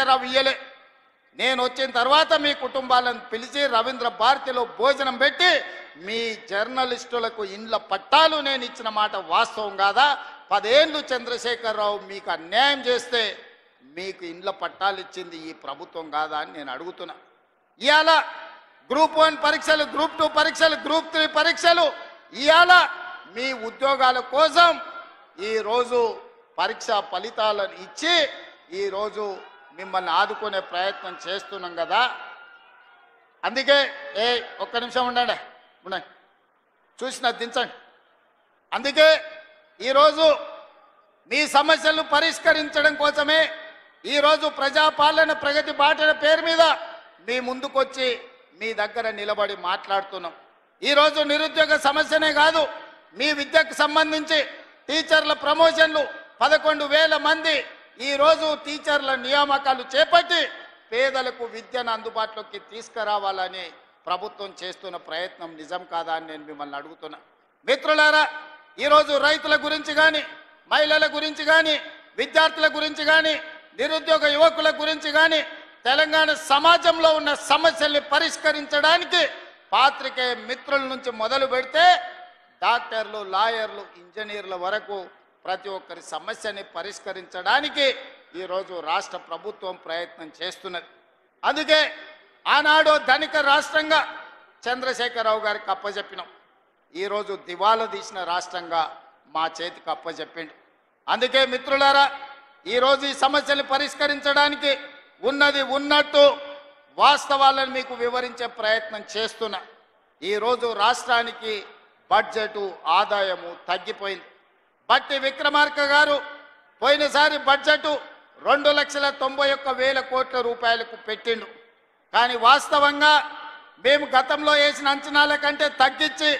రావు ఇయ్యలే. నేను వచ్చిన తర్వాత మీ కుటుంబాలను పిలిచి రవీంద్ర భారతిలో భోజనం పెట్టి మీ జర్నలిస్టులకు ఇండ్ల పట్టాలు నేను ఇచ్చిన మాట వాస్తవం కాదా? 10 ఏళ్ళు చంద్రశేఖరరావు మీకు అన్యాయం చేస్తే మీకు ఇండ్ల పట్టాలు ఇచ్చింది ఈ ప్రభుత్వం కాదా అని నేను అడుగుతున్నా. ఇవాళ గ్రూప్ 1 పరీక్షలు, గ్రూప్ 2 పరీక్షలు, గ్రూప్ 3 పరీక్షలు, ఇవాళ మీ ఉద్యోగాల కోసం ఈరోజు పరీక్షా ఫలితాలను ఇచ్చి ఈరోజు మిమ్మల్ని ఆదుకునే ప్రయత్నం చేస్తున్నాం కదా. అందుకే ఒక్క నిమిషం ఉండండి, చూసిన దించండి. అందుకే ఈరోజు మీ సమస్యలను పరిష్కరించడం కోసమే ఈరోజు ప్రజాపాలన ప్రగతి బాటల పేరు మీద మీ ముందుకొచ్చి మీ దగ్గర నిలబడి మాట్లాడుతున్నాం. ఈరోజు నిరుద్యోగ సమస్యనే కాదు, మీ విద్యకు సంబంధించి టీచర్ల ప్రమోషన్లు 11,000 మంది ఈరోజు టీచర్ల నియామకాలు చేపట్టి పేదలకు విద్యను అందుబాటులోకి తీసుకురావాలని ప్రభుత్వం చేస్తున్న ప్రయత్నం నిజం కాదా అని నేను మిమ్మల్ని అడుగుతున్నా. మిత్రులారా, ఈరోజు రైతుల గురించి కానీ, మహిళల గురించి కానీ, విద్యార్థుల గురించి కానీ, నిరుద్యోగ యువకుల గురించి కానీ, తెలంగాణ సమాజంలో ఉన్న సమస్యల్ని పరిష్కరించడానికి పాత్రికేయ మిత్రుల నుంచి మొదలు పెడితే డాక్టర్లు, లాయర్లు, ఇంజనీర్ల వరకు ప్రతి ఒక్కరి సమస్యని పరిష్కరించడానికి ఈరోజు రాష్ట్ర ప్రభుత్వం ప్రయత్నం చేస్తున్నది. అందుకే ఆనాడు ధనిక రాష్ట్రంగా చంద్రశేఖరరావు గారికి అప్పచెప్పినాం. ఈరోజు దివాలా తీసిన రాష్ట్రంగా మా చేతికి అప్పచెప్పిండు. అందుకే మిత్రులారా, ఈరోజు ఈ సమస్యలు పరిష్కరించడానికి ఉన్నది ఉన్నట్టు వాస్తవాలను మీకు వివరించే ప్రయత్నం చేస్తున్నా. ఈరోజు రాష్ట్రానికి బడ్జెటు ఆదాయము తగ్గిపోయింది. బట్టి విక్రమార్క గారు పోయినసారి బడ్జెట్ 2,91,000 కోట్ల రూపాయలకు పెట్టిండు. కానీ వాస్తవంగా మేము గతంలో వేసిన అంచనాల కంటే తగ్గించి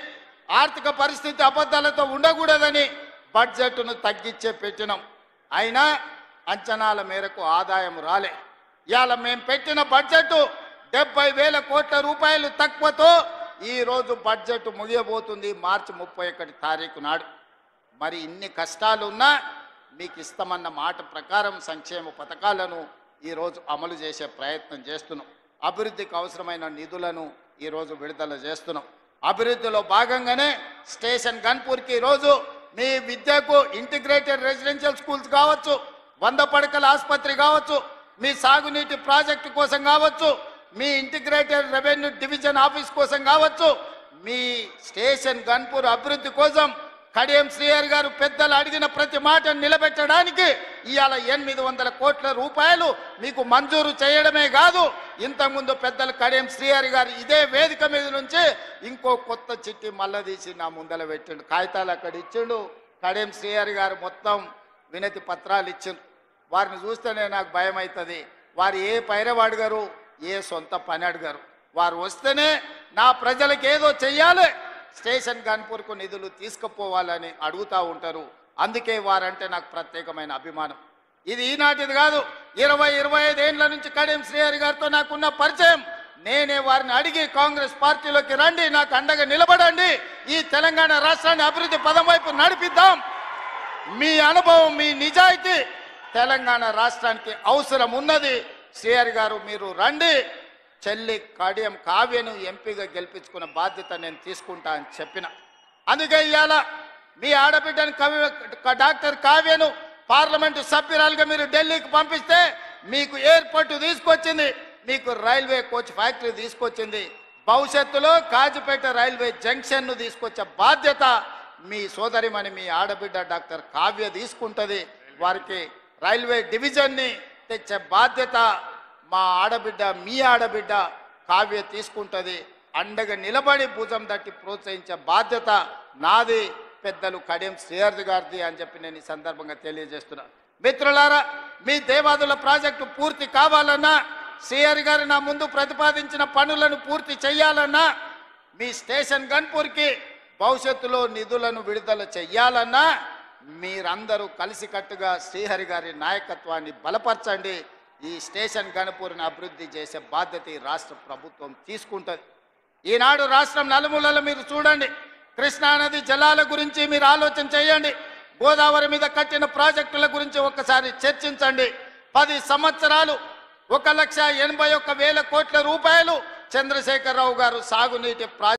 ఆర్థిక పరిస్థితి అబద్ధాలతో ఉండకూడదని బడ్జెట్ను తగ్గించే పెట్టినాం. అయినా అంచనాల మేరకు ఆదాయం రాలే. ఇవాళ మేము పెట్టిన బడ్జెట్ 70,000 కోట్ల రూపాయలు తక్కువతో ఈరోజు బడ్జెట్ ముగియబోతుంది మార్చి 31 తారీఖు నాడు. మరి ఇన్ని కష్టాలున్నా మీకు ఇస్తామన్న మాట ప్రకారం సంక్షేమ పథకాలను ఈరోజు అమలు చేసే ప్రయత్నం చేస్తున్నాం. అభివృద్ధికి అవసరమైన నిధులను ఈరోజు విడుదల చేస్తున్నాం. అభివృద్ధిలో భాగంగానే స్టేషన్ గన్పూర్కి ఈరోజు మీ విద్యకు ఇంటిగ్రేటెడ్ రెసిడెన్షియల్ స్కూల్స్ కావచ్చు, 100 పడకల ఆసుపత్రి కావచ్చు, మీ సాగునీటి ప్రాజెక్టు కోసం కావచ్చు, మీ ఇంటిగ్రేటెడ్ రెవెన్యూ డివిజన్ ఆఫీస్ కోసం కావచ్చు, మీ స్టేషన్ గన్పూర్ అభివృద్ధి కోసం కడియం శ్రీహరి గారు పెద్దలు అడిగిన ప్రతి మాట నిలబెట్టడానికి ఇవాళ 800 కోట్ల రూపాయలు మీకు మంజూరు చేయడమే కాదు, ఇంతకుముందు పెద్దలు కడియం శ్రీహరి గారు ఇదే వేదిక మీద నుంచి ఇంకో కొత్త చిట్టి మళ్ళా తీసి నా ముందల పెట్టిండు. కాగితాలు అక్కడ ఇచ్చిండు. కడియం శ్రీహరి గారు మొత్తం వినతి పత్రాలు ఇచ్చిండు. వారిని చూస్తేనే నాకు భయం అవుతుంది. వారు ఏ పైరవ అడిగారు, ఏ సొంత పని అడిగారు. వారు వస్తేనే నా ప్రజలకు ఏదో చెయ్యాలి, స్టేషన్ గన్పూర్కు నిధులు తీసుకుపోవాలని అడుగుతూ ఉంటారు. అందుకే వారంటే నాకు ప్రత్యేకమైన అభిమానం. ఇది ఈనాటిది కాదు, 20-25 ఏళ్ల నుంచి కడియం శ్రీహరి గారితో నాకున్న పరిచయం. నేనే వారిని అడిగి కాంగ్రెస్ పార్టీలోకి రండి, నాకు అండగా నిలబడండి, ఈ తెలంగాణ రాష్ట్రాన్ని అభివృద్ధి పదం వైపు నడిపిద్దాం, మీ అనుభవం, మీ నిజాయితీ తెలంగాణ రాష్ట్రానికి అవసరం ఉన్నది, శ్రీహరి గారు మీరు రండి, చెల్లి కడియం కావ్యను ఎంపీగా గెలిపించుకున్న బాధ్యత నేను తీసుకుంటా అని చెప్పిన. అందుకే ఇవాళ మీ ఆడబిడ్డని డాక్టర్ కావ్యను పార్లమెంటు సభ్యురాలుగా మీరు ఢిల్లీకి పంపిస్తే మీకు ఎయిర్పోర్ట్ తీసుకొచ్చింది, మీకు రైల్వే కోచ్ ఫ్యాక్టరీ తీసుకొచ్చింది, భవిష్యత్తులో కాజిపేట రైల్వే జంక్షన్ను తీసుకొచ్చే బాధ్యత మీ సోదరిమణి మీ ఆడబిడ్డ డాక్టర్ కావ్య తీసుకుంటుంది. వారికి రైల్వే డివిజన్ని తెచ్చే బాధ్యత మా ఆడబిడ్డ, మీ ఆడబిడ్డ కావ్య తీసుకుంటుంది. అండగా నిలబడి భుజం తట్టి ప్రోత్సహించే బాధ్యత నాది, పెద్దలు కడియం శ్రీహరి గారిది అని చెప్పి నేను ఈ సందర్భంగా తెలియజేస్తున్నా. మిత్రులారా, మీ దేవాదుల ప్రాజెక్టు పూర్తి కావాలన్నా, శ్రీహరి గారు నా ముందు ప్రతిపాదించిన పనులను పూర్తి చేయాలన్నా, మీ స్టేషన్ గన్పూర్కి భవిష్యత్తులో నిధులను విడుదల చెయ్యాలన్నా మీరందరూ కలిసికట్టుగా శ్రీహరి గారి నాయకత్వాన్ని బలపరచండి. ఈ స్టేషన్ గన్పూర్ని అభివృద్ధి చేసే బాధ్యత ఈ రాష్ట్ర ప్రభుత్వం తీసుకుంటుంది. ఈనాడు రాష్ట్రం నలుమూలలు మీరు చూడండి, కృష్ణానది జలాల గురించి మీరు ఆలోచన చేయండి, గోదావరి మీద కట్టిన ప్రాజెక్టుల గురించి ఒక్కసారి చర్చించండి. 10 సంవత్సరాలు 1,81,000 కోట్ల రూపాయలు చంద్రశేఖరరావు గారు సాగునీటి